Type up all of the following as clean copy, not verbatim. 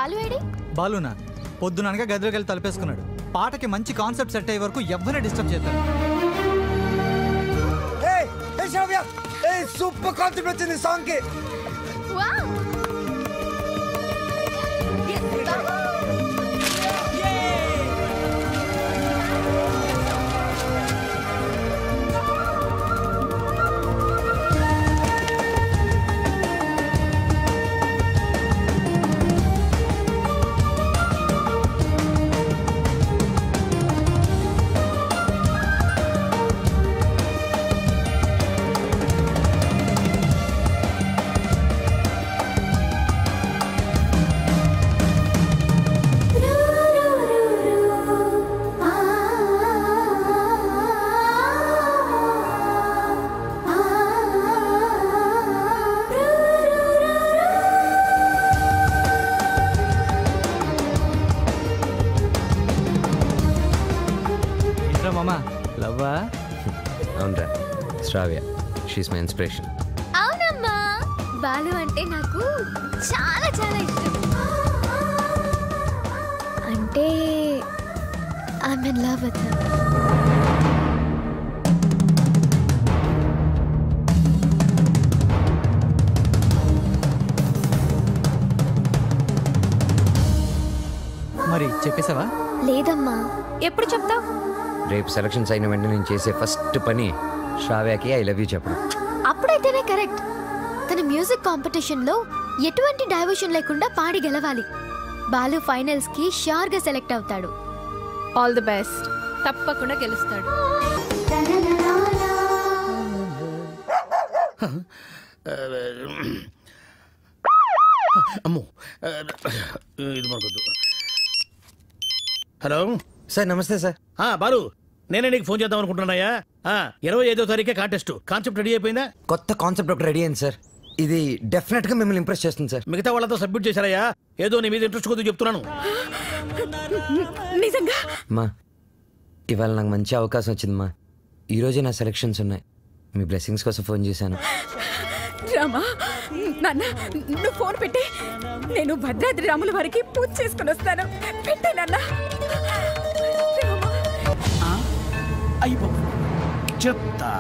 Balu AD? బాలునా పొద్దుననగా గదిలోకి వెళ్ళి తలపేసుకున్నాడు. పాటకి మంచి కాన్సెప్ట్ సెట్ అయ్యే వరకు ఎవరిని డిస్టర్బ్ చేస్తాడు. సూపర్ కాన్సెప్ట్ వచ్చింది సాంగ్ కి. అవునరా శ్రావ్య, షీస్ మై ఇన్స్పిరేషన్. అవునమ్మా, బాలు అంటే నాకు చాలా చాలా ఇష్టం. అంటే I'm in love with him. మరి చెప్పేసావా? లేదమ్మా. ఎప్పుడు చెప్తావు? రేపు సెలక్షన్స్ అయిన వెంటనే నేను చేసే ఫస్ట్ పని శ్రావ్యకి ఐ లవ్ యూ చెప్పడం. అప్పుడైతేనే కరెక్ట్. తన మ్యూజిక్ కాంపిటీషన్ లో ఎటువంటి డైవర్షన్ లేకుండా పాడి గెలవాలి. బాలు ఫైనల్స్ కి షూర్ గా సెలెక్ట్ అవుతాడు. All the best. తప్పకుండా గెలుస్తాడు. అమ్మో, ఇది మనకొద్దు. హలో సార్, నమస్తే సార్. బాలు, నేనే నీకు ఫోన్ చేద్దాం అనుకుంటున్నాయా. 25వ తారీఖే కాంటెస్ట్. కాన్సెప్ట్ రెడీ అయిపోయిందా? కొత్త కాన్సెప్ట్ ఒకటి రెడీ అయింది సార్. ఇది డెఫినెట్ గా మిమ్మల్ని ఇంప్రెస్ చేస్తుంది సార్. మిగతా వాళ్ళతో సబ్మిట్ చేశారయ్యా. ఏదో నీ మీద ఇంట్రెస్ట్ కొద్ది చెప్తున్నాను. నిజంగా మా ఇవాళ నాకు మంచి అవకాశం వచ్చిందమ్మా. ఈరోజే నా సెలక్షన్స్ ఉన్నాయి. మీ బ్లెస్సింగ్స్ కోసం ఫోన్ చేశాను. రామా, నాన్న నువ్వు ఫోన్ పెట్టి, నేను భద్రాద్రి రాముల వారికి పూజ చేసుకుని వస్తాను. పెట్టే నాన్న. చెప్తా.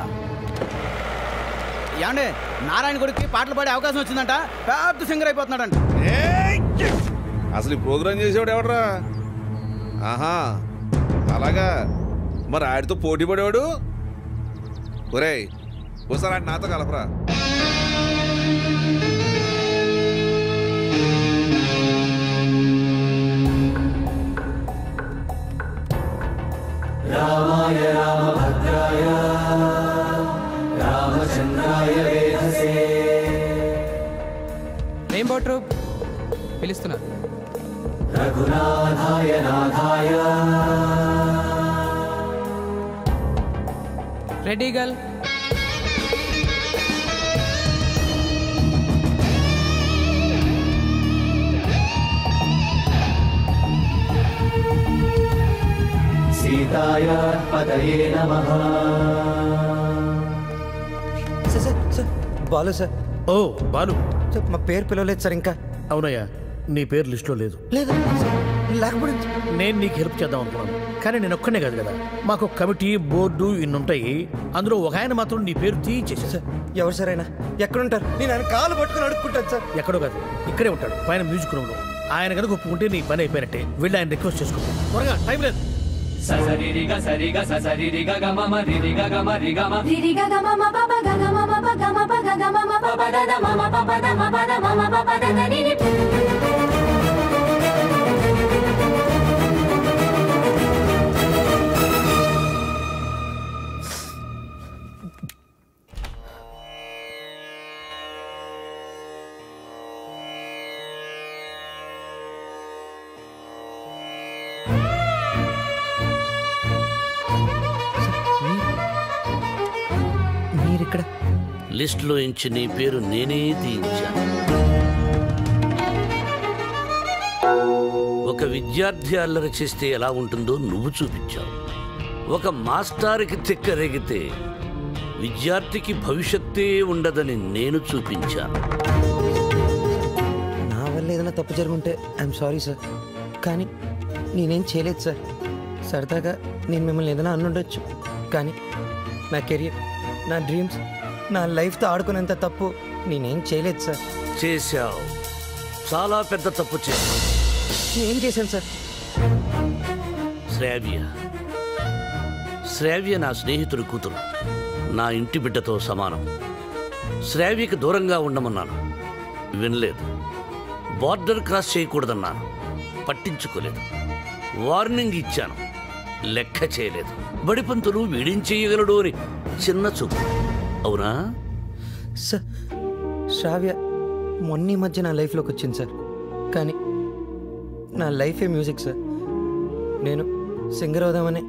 ఏమండే, నారాయణ గుడికి పాటలు పాడే అవకాశం వచ్చిందంట. పెద్ద సింగర్ అయిపోతున్నాడంట. అసలు ఈ ప్రోగ్రామ్ చేసేవాడు ఎవడరా? ఆహా, అలాగా. మరి ఆడితో పోటీ పడేవాడు. ఒరేయ్, ఒకసారి ఆడి నాతో కలపరా. రామాయ రామభద్రాయ రామచంద్రాయ వేధసే. రెయిన్బో ట్రూప్ పిలుస్తున్నారు. రఘునాథాయ నాథాయ. Ready girl. సీతాయ పతయే నమః. Sir, Balu sir. ఓ బాలు సార్, మా పేరు పిలవలేదు సార్ ఇంకా. అవునయ్యా, నీ పేరు లిస్టులో లేదు. లేదు లేకపోతే నేను నీకు హెల్ప్ చేద్దాం అనుకున్నాను, కానీ నేను ఒక్కనే కాదు కదా. మాకు కమిటీ, బోర్డు ఇన్ని ఉంటాయి. అందులో ఒక ఆయన మాత్రం నీ పేరు తీయించేసి. సార్, ఎవరు సార్ ఆయన? ఎక్కడుంటారు? నేను ఆయన కాలు పట్టుకుని అడుక్కుంటాను సార్. ఎక్కడో కాదు, ఇక్కడే ఉంటాడు, పైన మ్యూజిక్ రూమ్ లో. ఆయన కనుక ఒప్పుకుంటే నీ పని అయిపోయినట్టే. వెళ్ళి ఆయన రిక్వెస్ట్ చేసుకుంటాం. త్వరగా, టైం లేదు. ససరిరిగ సరిగ ససరిరిగ గమమ రిరిగ గమ రిగమ రిరిగ గమమ పప గమ పప గమ పగ గమ పప దద మమ పప ద మప ద మమ పప ద ని. మీరిక్కడ లిస్టులో ఇంచి నీ పేరు నేనే తీయించాను. ఒక విద్యార్థి అల్లరి చేస్తే ఎలా ఉంటుందో నువ్వు చూపించావు. ఒక మాస్టార్కి తిక్కరేగితే విద్యార్థికి భవిష్యత్తే ఉండదని నేను చూపించాను. నా వల్ల ఏదైనా ఏదైనా తప్పు జరుగుంటే ఐఎమ్ సారీ సార్, కానీ నేనేం చేయలేదు సార్. సరదాగా నేను మిమ్మల్ని ఏదైనా అనుండొచ్చు, కానీ నా కెరియర్, నా డ్రీమ్స్, నా లైఫ్తో ఆడుకునేంత తప్పు నేనేం చేయలేదు సార్. చేశావు, చాలా పెద్ద తప్పు చేశావు. నేనేం చేశాను సార్? శ్రావ్య నా స్నేహితుడి కూతురు, నా ఇంటి బిడ్డతో సమానం. శ్రావ్యకి దూరంగా ఉండమన్నాను, వినలేదు. బార్డర్ క్రాస్ చేయకూడదన్నాను, పట్టించుకోలేదు. వార్నింగ్ ఇచ్చాను, లెక్క చేయలేదు. బడిపంతులు వీడేం చేయగలడు అని చిన్న చూపు. అవునా సార్? శ్రావ్య మొన్న మధ్య నా లైఫ్లోకి వచ్చింది సార్, కానీ నా లైఫే మ్యూజిక్ సార్. నేను సింగర్ అవుదామని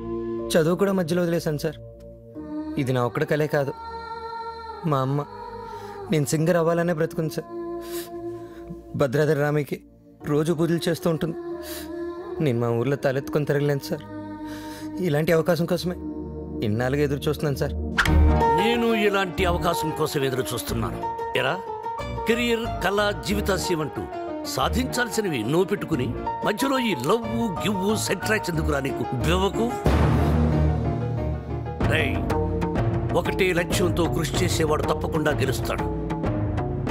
చదువు కూడా మధ్యలో వదిలేశాను సార్. ఇది నా ఒక్కడ కలే కాదు, మా అమ్మ నేను సింగర్ అవ్వాలనే బ్రతుకుంది సార్. భద్రాద్రి రామయ్యకి రోజు పూజలు చేస్తూ ఉంటుంది. నేను మా ఊర్లో తలెత్తుకొని తిరగలేను సార్. ఇలాంటి అవకాశం కోసమే ఇన్నాళ్ళుగా ఎదురు చూస్తున్నాను సార్. నేను ఇలాంటి అవకాశం కోసం ఎదురు చూస్తున్నాను. ఎరా, కెరియర్, కళ, జీవితాశయం అంటూ సాధించాల్సినవి ఎన్నో పెట్టుకుని మధ్యలో ఈ లవ్వు గివ్వు సెట్రాక్స్ ఎందుకురా నీకు? బెవకు. ఒకటే లక్ష్యంతో కృషి చేసేవాడు తప్పకుండా గెలుస్తాడు.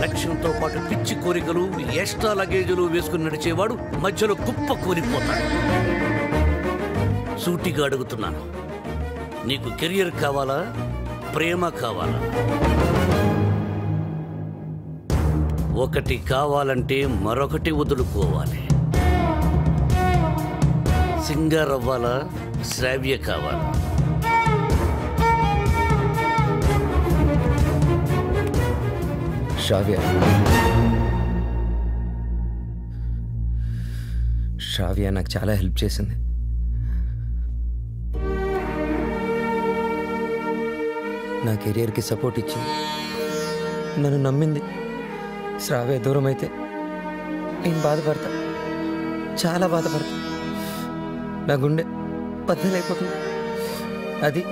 లక్ష్యంతో పాటు పిచ్చి కోరికలు, ఎక్స్ట్రా లగేజీలు వేసుకుని నడిచేవాడు మధ్యలో కుప్ప కూలిపోతాడు. సూటిగా అడుగుతున్నాను, నీకు కెరియర్ కావాలా, ప్రేమ కావాలా? ఒకటి కావాలంటే మరొకటి వదులుకోవాలి. సింగర్ అవ్వాలా, శ్రావ్య కావాలా? శ్రావ్య నాకు చాలా హెల్ప్ చేసింది. నా కెరియర్కి సపోర్ట్ ఇచ్చింది, నన్ను నమ్మింది. శ్రావ్య దూరం అయితే నేను బాధపడతా, చాలా బాధపడతా. నా గుండె బద్దలైపోతుంది. అది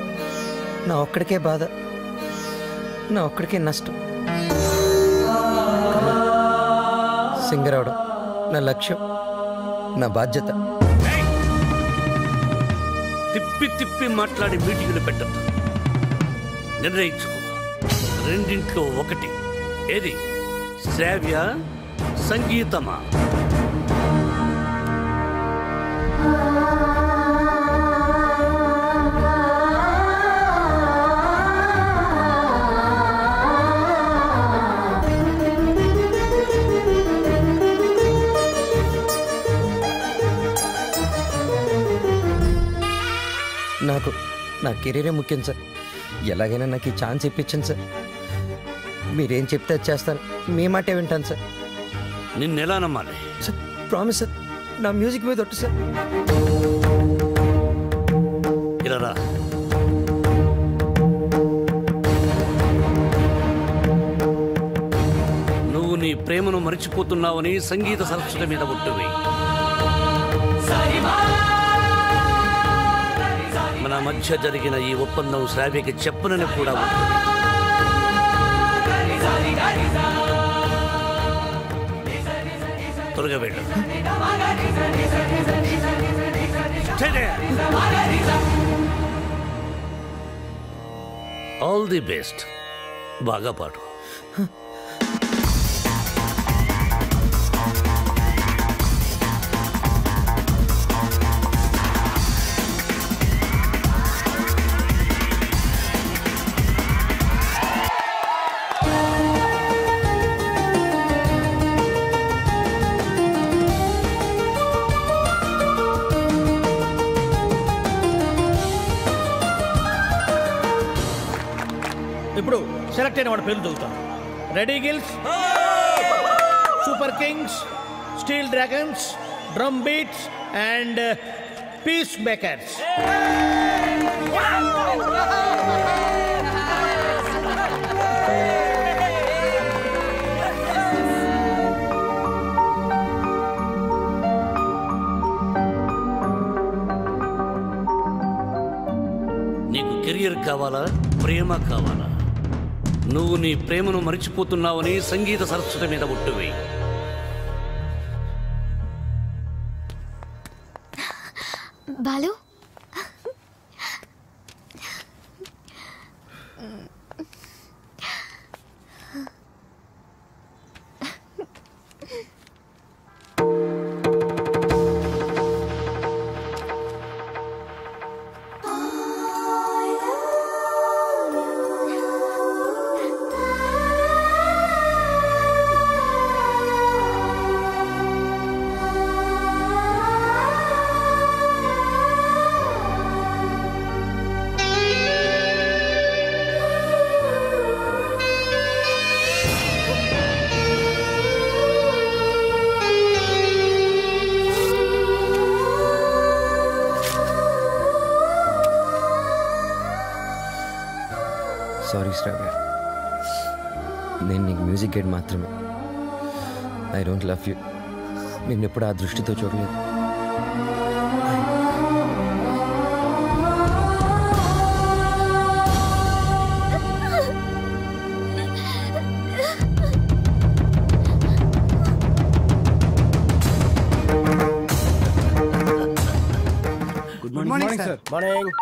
నా ఒక్కడికే బాధ, నా ఒక్కడికే నష్టం. సింగర్ అవడం నా లక్ష్యం, నా బాధ్యత. తిప్పి తిప్పి మాట్లాడి మీటింగులు పెట్టద్దు. నిర్ణయించుకో, రెండింట్లో ఒకటి. ఏది, శ్రావ్య సంగీతమా? నాకు నా కెరీరే ముఖ్యం సార్. ఎలాగైనా నాకు ఈ ఛాన్స్ ఇప్పించండి సార్. మీరేం చెప్తే చేస్తాను, మీ మాటే వింటాను సార్. నిన్నెలా నమ్మాలి సార్? ప్రామిస్ సార్, నా మ్యూజిక్ మీద ఒట్టు సార్. ఇలా రా. నువ్వు నీ ప్రేమను మరిచిపోతున్నావని సంగీత సరస్వతి మీద ఒట్టువి. మన మధ్య జరిగిన ఈ ఒప్పందం శ్రావ్యకి చెప్పనని కూడా త్వరగా వెళ్ళు. All the best. బాగా పాడు. ఇప్పుడు సెలెక్ట్ అయిన వాడి పేరు చదువుతాను. Ready gills, super kings, steel dragons, drum beats and peace makers. నీకు కెరియర్ కావాలా, ప్రేమ కావాలా? నువ్వు నీ ప్రేమను మరిచిపోతున్నావని సంగీత సరస్వతి మీద ఒట్టువి. బాలు సారీ శ్రావ్య, నేను నీకు మ్యూజిక్ గైడ్ మాత్రమే. I don't love you. నిన్నెప్పుడు ఆ దృష్టితో చూడలేదు. Good morning sir. Morning.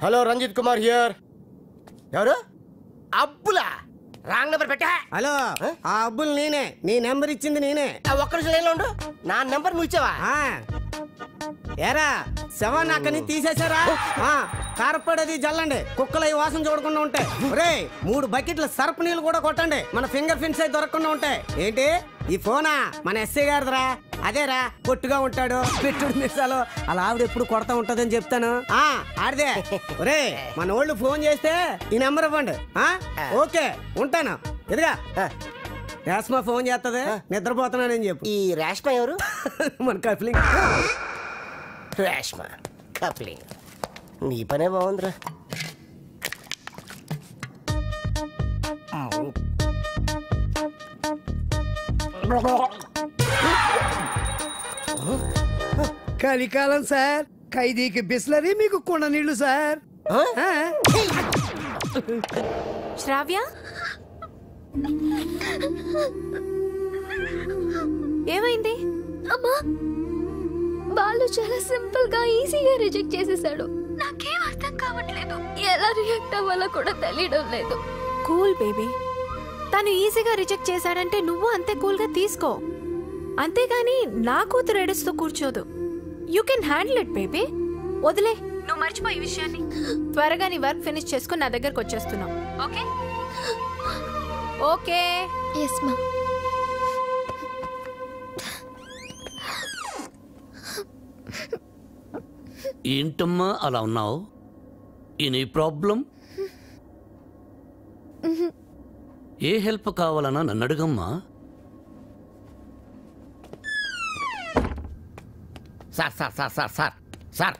Hello, Ranjith Kumar here. ఎవరు? అబ్బులా? రాంగ్ నెంబర్ పెట్టా. హలో, ఆ అబ్బుల్ నేనే. నీ నెంబర్ ఇచ్చింది నేనే. ఒక్క నిమిషం లైన్లో ఉండు. నా నెంబర్ నువ్వు ఇచ్చావా? ఏరా శవాన్ని అక్కడి తీసేశారా? కారపడేది జల్లండి, కుక్కలు ఈ వాసన చూడకుండా ఉంటాయి. ఒరే 3 బకెట్ల సర్ఫ్ నీళ్ళు కూడా కొట్టండి, మన ఫింగర్ ప్రింట్స్ అయితే దొరకకుండా ఉంటాయి. ఏంటి ఈ ఫోనా? మన ఎస్ఐ గారిదిరా. అదేరా, పొట్టుగా ఉంటాడు, పెట్టుడు మిసాలు, అలా ఆవిడ ఎప్పుడు కొడతా ఉంటదని చెప్తాను. ఆడిదే. ఒరే మన వాళ్ళు ఫోన్ చేస్తే ఈ నెంబర్ ఇవ్వండి. ఓకే ఉంటాను. ఎదుగా రేష్మ ఫోన్ చేస్తుంది, నిద్రపోతున్నానని చెప్పు. ఈ రేష్మ ఎవరు? మన కప్లింగ్. రేష్మ కప్లింగ్. నీ పనే బాగుందిరా. కలికాలం సార్, ఖైదీకి బిస్లరీ, మీకు కుండ నీళ్లు సార్. శ్రావ్య, ఏమైంది? అమ్మా, బాలు చాలా సింపుల్ గా ఈజీగా రిజెక్ట్ చేసేసాడు. నాకేం అర్థం కావట్లేదు, ఎలా రియాక్ట్ అవ్వాలో కూడా తెలియడం లేదు. కూల్ బేబీ, తను ఈజీగా రిజెక్ట్ చేశాడంటే నువ్వు అంతే కూల్ గా తీసుకో. అంతేగాని నా కూతురు ఏడుస్తూ కూర్చోదు. You can handle it baby. వదిలే, నువ్వు మర్చిపోయి విషయాన్ని. త్వరగా నీ వర్క్ ఫినిష్ చేసుకుని నా దగ్గరకు వచ్చేస్తున్నావు. Okay okay. ఎస్ మా. ఏంటమ్మా అలా ఉన్నావు? Any problem? ఏ హెల్ప్ కావాలన్నా నన్ను అడుగమ్మా. Sir sir sir sir sir sir,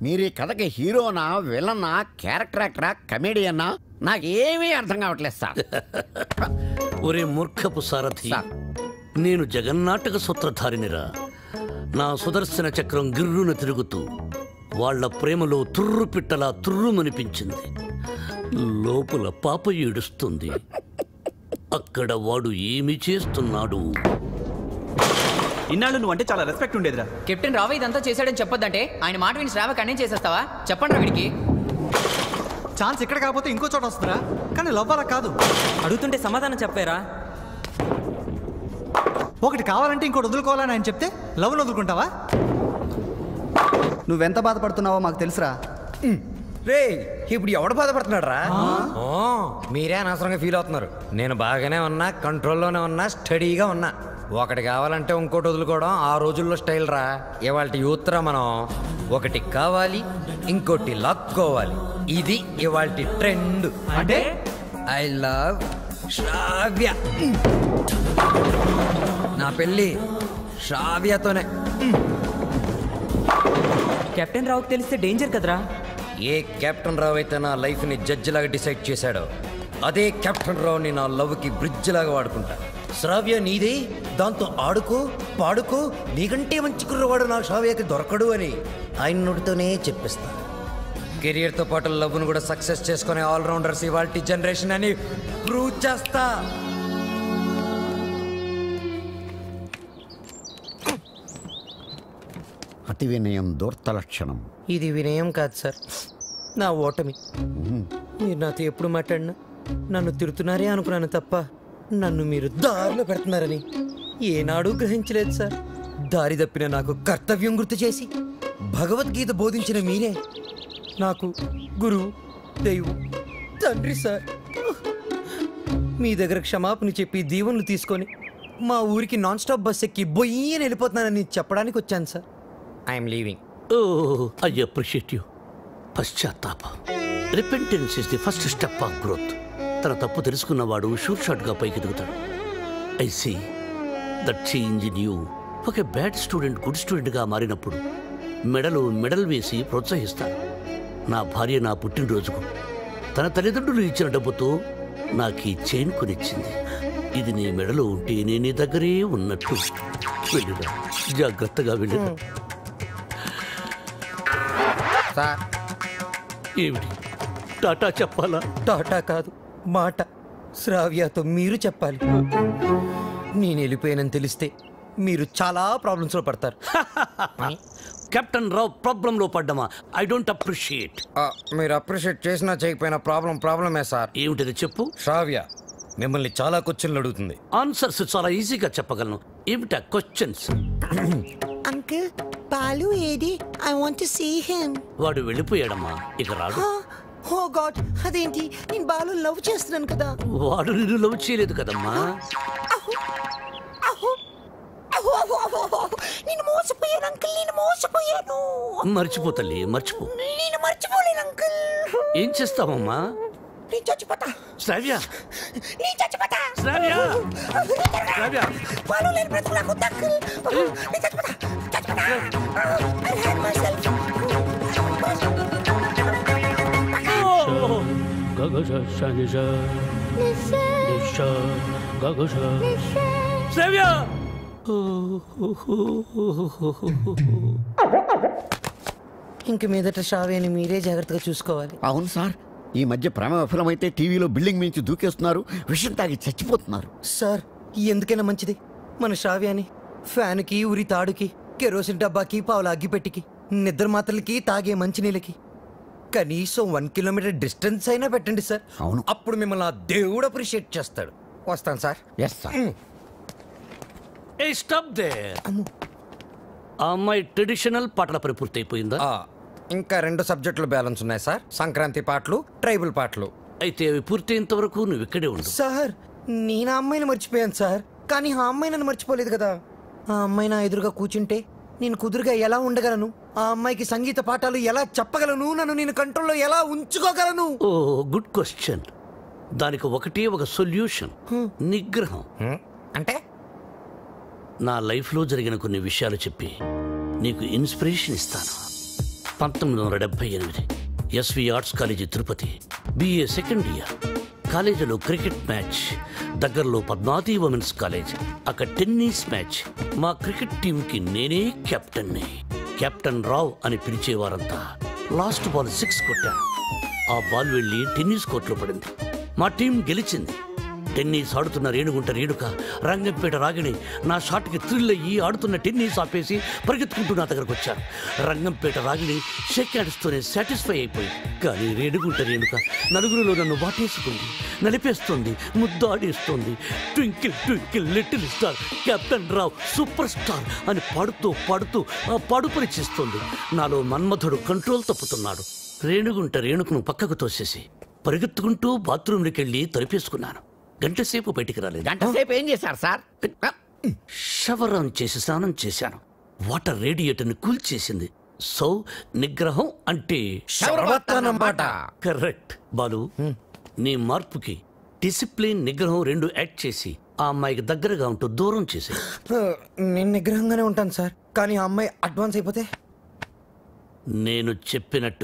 మీరు ఈ కథకి హీరోనా, విలన్నా, క్యారెక్టర్ యాక్టరా, కమేడియన్నా, నాకేమీ అర్థం కావట్లేదు సార్. ఒరే మూర్ఖపు సారథి, నేను జగన్నాటక సూత్రధారినిరా. నా సుదర్శన చక్రం గిర్రున తిరుగుతూ వాళ్ల ప్రేమలో తుర్రు పిట్టలా తుర్రుమనిపించింది. లోపల పాప ఏడుస్తుంది. అక్కడ వాడు ఏమి చేస్తున్నాడు? ఇన్నాళ్ళు నువ్వు అంటే చాలా రెస్పెక్ట్ ఉండేదిరా. కెప్టెన్ రావు ఇదంతా చేశాడని చెప్పొద్దంటే ఆయన మాట విని శ్రావ కన్నేం చేసేస్తావా? చెప్పండి రా వీడికి. ఛాన్స్ ఇక్కడ కాకపోతే ఇంకో చోట వస్తుందా? కానీ లవ్ అలా కాదు. అడుగుతుంటే సమాధానం చెప్పారా? ఒకటి కావాలంటే ఇంకోటి వదులుకోవాలని ఆయన చెప్తే లవ్ను వదులుకుంటావా? నువ్వెంత బాధపడుతున్నావో మాకు తెలుసురా. రే, ఇప్పుడు ఎవడు బాధపడుతున్నాడు రా? మీరే అనవసరంగా ఫీల్ అవుతున్నారు. నేను బాగానే ఉన్నా, కంట్రోల్లోనే ఉన్నా, స్టడీగా ఉన్నా. ఒకటి కావాలంటే ఇంకోటి వదులుకోవడం ఆ రోజుల్లో స్టైల్ రా. ఇవాళ యూత్ రా మనం. ఒకటి కావాలి, ఇంకోటి లాక్కోవాలి. ఇది ఇవాళ ట్రెండ్. అంటే ఐ లవ్ శ్రావ్య. నా పెళ్ళి శ్రావ్యతోనే. కెప్టెన్ రావుకి తెలిస్తే డేంజర్ కదరా. ఏ కెప్టెన్ రావు అయితే నా లైఫ్ని జడ్జి లాగా డిసైడ్ చేశాడో, అదే కెప్టెన్ రావుని నా లవ్కి బ్రిడ్జ్ లాగా వాడుకుంటా. శ్రావ్య నీదే, దాంతో ఆడుకో పాడుకో, నీకంటే మంచి కుర్రవాడు నా శ్రావ్యకి దొరకడు అని ఆయన నోటితోనే చెప్పిస్తా. కెరియర్తో పాటు లవ్ను కూడా సక్సెస్ చేసుకునే ఆల్రౌండర్స్ ఇవాల్టి జనరేషన్ అని ప్రూవ్ చేస్తా. అతి వినయం దూర్త లక్షణం. ఇది వినయం కాదు సార్, నా ఓటమి. మీరు నాతో ఎప్పుడు మాట్లాడినా నన్ను తిడుతున్నారే అనుకున్నాను తప్ప నన్ను మీరు దారిలో పెడుతున్నారని ఏనాడూ గ్రహించలేదు సార్. దారి తప్పిన నాకు కర్తవ్యం గుర్తు చేసి భగవద్గీత బోధించిన మీరే నాకు గురువు, దైవం, తండ్రి సార్. మీ దగ్గర క్షమాపణ చెప్పి దీవెనలు తీసుకొని మా ఊరికి నాన్ స్టాప్ బస్ ఎక్కి బొయ్యి అని వెళ్ళిపోతున్నానని చెప్పడానికి వచ్చాను sir. I'm leaving. I appreciate you. పశ్చాత్తాపం, repentance is the first step of growth. తన తప్పు తెలుసుకున్నవాడు షూర్ షాట్గా పైకి ఎదుగుతాడు. I see that change in you. ఒక బ్యాడ్ స్టూడెంట్ గుడ్ స్టూడెంట్గా మారినప్పుడు మెడల్ వేసి ప్రోత్సహిస్తాను. నా భార్య నా పుట్టినరోజుకు తన తల్లిదండ్రులు ఇచ్చిన డబ్బుతో నాకు ఈ చైన్ కొనిచ్చింది. ఇది నీ మెడలో ఉంటే నేను నీ దగ్గరే ఉన్నట్టు. వెళ్ళిరా, జాగ్రత్తగా వెళ్ళిరా. ఏమిటి, టాటా చెప్పాలా? టాటా కాదు, మాట. శ్రావ్యతో మీరు చెప్పాలి. నేను వెళ్ళిపోయానని తెలిస్తే మీరు చాలా ప్రాబ్లమ్స్లో పడతారు. కెప్టెన్ రావు ప్రాబ్లంలో పడ్డమా? I don't appreciate. మీరు అప్రిషియేట్ చేసినా చేయకపోయినా ప్రాబ్లమే సార్. ఏమిటది చెప్పు. శ్రావ్య మిమ్మల్ని చాలా క్వశ్చన్లు అడుగుతుంది. ఆన్సర్స్ చాలా ఈజీగా చెప్పగలను. ఏమిటా క్వశ్చన్స్? అంకుల్, బాలు ఏది? I want to see him. వాడు వెళ్ళిపోయాడమ్మా, ఇక రాడు. ఓ గాడ్, అదేంటి? నేను బాలు లవ్ చేస్తున్నాను కదా. వాడు నిన్ను లవ్ చేయలేదు కదమ్మా. నేను మోసపోయాను అంకుల్, నేను మోసపోయాను. మర్చిపో తల్లి, మర్చిపో. నేను మర్చిపోలేను అంకుల్. ఏం చేస్తావమ్మా? నేను చచ్చిపోతా. శ్రావ్య, నేను చచ్చిపోతా. శ్రావ్య, శ్రావ్య. బాలు లేని బ్రతుకు నాకు వద్దు అంకుల్. నేను చచ్చిపోతా, చచ్చిపోతా. I hate myself. శ్రావ్య. ఇంక మీదట శ్రావ్యని మీరే జాగ్రత్తగా చూసుకోవాలి. అవును సార్, ఈ మధ్య ప్రేమ విఫలమైతే టీవీలో బిల్డింగ్ మించి దూకేస్తున్నారు, విషయం తాగి చచ్చిపోతున్నారు. సార్ ఎందుకైనా మంచిది మన శ్రావ్యాన్ని ఫ్యాన్కి, ఉరి తాడుకి, కెరోసిన్ డబ్బాకి, పావుల అగ్గిపెట్టికి, నిద్ర మాత్రలకి, తాగే మంచినీళ్ళకి కనీసం 1 కిలోమీటర్ డిస్టెన్స్ అయినా పెట్టండి సార్. అవును, అప్పుడు మిమ్మల్ని ఆ దేవుడు అప్రిషియేట్ చేస్తాడు. వస్తాను sir. Yes sir. Hey stop there. ఆ అమ్మాయి ట్రెడిషనల్ పాటల పని పూర్తయిపోయిందా? ఇంకా 2 సబ్జెక్టులు బ్యాలెన్స్ ఉన్నాయి సార్. సంక్రాంతి పాటలు, ట్రైబల్ పాటలు. అయితే అవి పూర్తయినంత వరకు నువ్వు ఇక్కడే ఉండు. సార్ నేను ఆ అమ్మాయిని మర్చిపోయాను సార్, కానీ ఆ అమ్మాయి నన్ను మర్చిపోలేదు కదా. ఆ అమ్మాయి నా ఎదురుగా కూర్చుంటే నేను కుదురుగా ఎలా ఉండగలను? ఆ అమ్మాయికి సంగీత పాఠాలు ఎలా చెప్పగలను? నన్ను నేను కంట్రోల్లో ఎలా ఉంచుకోగలను? ఓ గుడ్ క్వశ్చన్. దానికి ఒకటే ఒక సొల్యూషన్, నిగ్రహం. అంటే నా లైఫ్లో జరిగిన కొన్ని విషయాలు చెప్పి నీకు ఇన్స్పిరేషన్ ఇస్తాను. 1978 SV arts college Tirupati, BA second year. కాలేజీలో క్రికెట్ మ్యాచ్, దగ్గరలో పద్మావతి ఉమెన్స్ కాలేజ్. అక్కడ టెన్నిస్ మ్యాచ్. మా క్రికెట్ టీంకి నేనే కెప్టెన్ని. కెప్టెన్ రావ్ అని పిలిచేవారంతా. లాస్ట్ బాల్ 6 కొట్టాను. ఆ బాల్ వెళ్ళి టెన్నిస్ కోర్టులో పడింది. మా టీం గెలిచింది. టెన్నిస్ ఆడుతున్న రేణుక రంగంపేట రాగిణి నా షాట్కి థ్రిల్ అయ్యి ఆడుతున్న టెన్నిస్ ఆపేసి పరిగెత్తుకుంటూ నా దగ్గరకు వచ్చారు. రంగంపేట రాగిణి షేక్ హ్యాండ్స్తోనే సాటిస్ఫై అయిపోయింది. కానీ రేణుక నలుగురిలో నన్ను వాటేసుకుంది, నలిపేస్తుంది, ముద్దాడేస్తుంది. Twinkle twinkle little star, captain Rao super star అని పాడుతూ పాడుపరి చేస్తుంది. నాలో మన్మధుడు కంట్రోల్ తప్పుతున్నాడు. రేణుకును పక్కకు తోసేసి పరిగెత్తుకుంటూ బాత్రూంలోకి వెళ్ళి తలుపేసుకున్నాను. గంటసేపు బయటికి రాలేదు. గంటసేపు ఏం చేశారు సార్? షవర్ ఆన్ చేసి స్నానం చేశాను. వాటర్ రేడియేటర్ని కూల్చేసింది. సో నిగ్రహం అంటే కరెక్ట్. బాలు, నీ మార్పుకి డిసిప్లిన్, నిగ్రహం 2 యాడ్ చేసి ఆ అమ్మాయికి దగ్గరగా ఉంటూ దూరం చేసి. నేను నిగ్రహంగానే ఉంటాను సార్, కానీ ఆ అమ్మాయి అడ్వాన్స్ అయిపోతే నేను చెప్పినట్టు